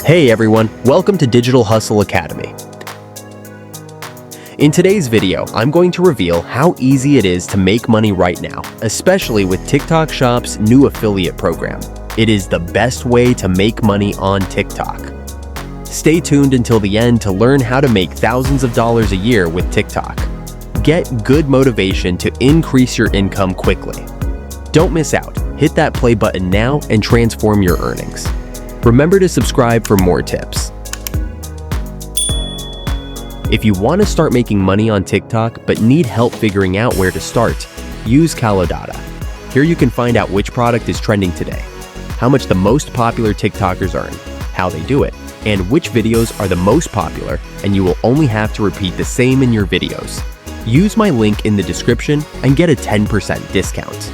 Hey everyone, welcome to Digital Hustle Academy. In today's video, I'm going to reveal how easy it is to make money right now, especially with TikTok Shop's new affiliate program. It is the best way to make money on TikTok. Stay tuned until the end to learn how to make thousands of dollars a year with TikTok. Get good motivation to increase your income quickly. Don't miss out. Hit that play button now and transform your earnings. Remember to subscribe for more tips. If you want to start making money on TikTok but need help figuring out where to start, use Calodata. Here you can find out which product is trending today, how much the most popular TikTokers earn, how they do it, and which videos are the most popular, and you will only have to repeat the same in your videos. Use my link in the description and get a 10% discount.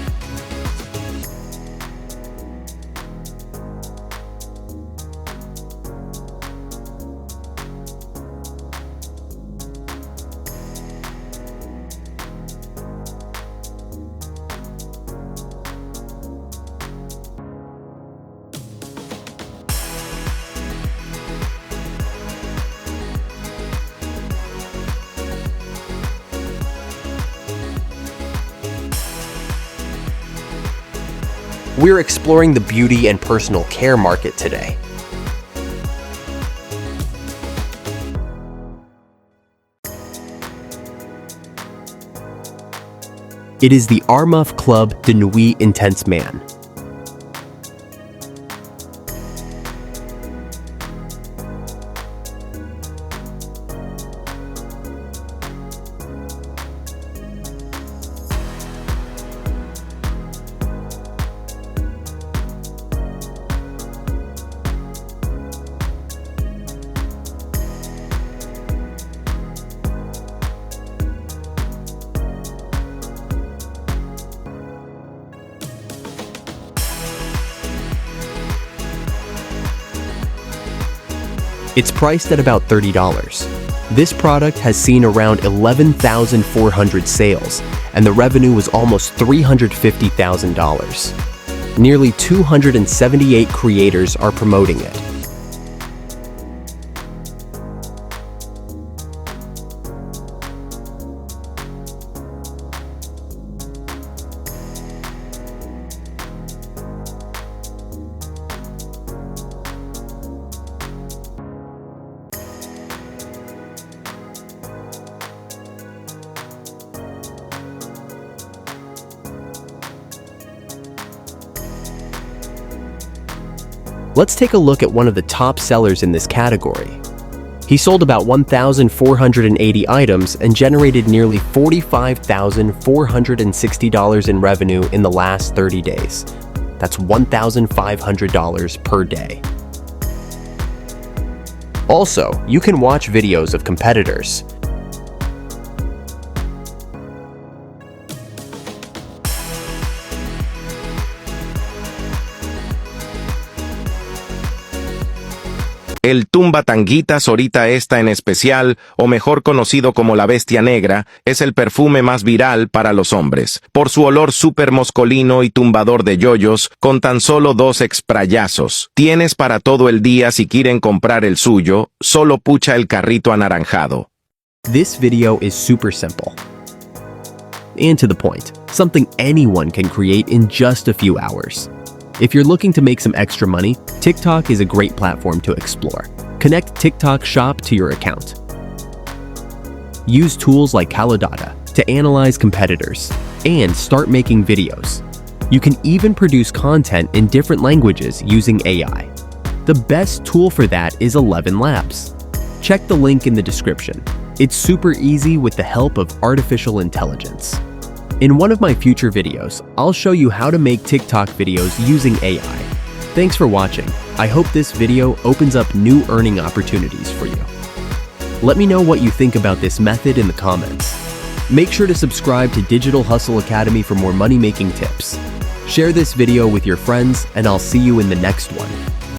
We're exploring the beauty and personal care market today. It is the Armuff Club de Nuit Intense Man. It's priced at about $30. This product has seen around 11,400 sales, and the revenue was almost $350,000. Nearly 278 creators are promoting it. Let's take a look at one of the top sellers in this category. He sold about 1,480 items and generated nearly $45,460 in revenue in the last 30 days. That's $1,500 per day. Also, you can watch videos of competitors. El tumba tanguitas ahorita está en especial, o mejor conocido como la bestia negra, es el perfume más viral para los hombres, por su olor súper moscolino y tumbador de yoyos, con tan solo 2 sprayazos. Tienes para todo el día si quieren comprar el suyo, solo pucha el carrito anaranjado. This video is super simple and to the point, something anyone can create in just a few hours. If you're looking to make some extra money, TikTok is a great platform to explore. Connect TikTok Shop to your account. Use tools like Calodata to analyze competitors and start making videos. You can even produce content in different languages using AI. The best tool for that is 11 Labs. Check the link in the description. It's super easy with the help of artificial intelligence. In one of my future videos, I'll show you how to make TikTok videos using AI. Thanks for watching. I hope this video opens up new earning opportunities for you. Let me know what you think about this method in the comments. Make sure to subscribe to Digital Hustle Academy for more money-making tips. Share this video with your friends, and I'll see you in the next one.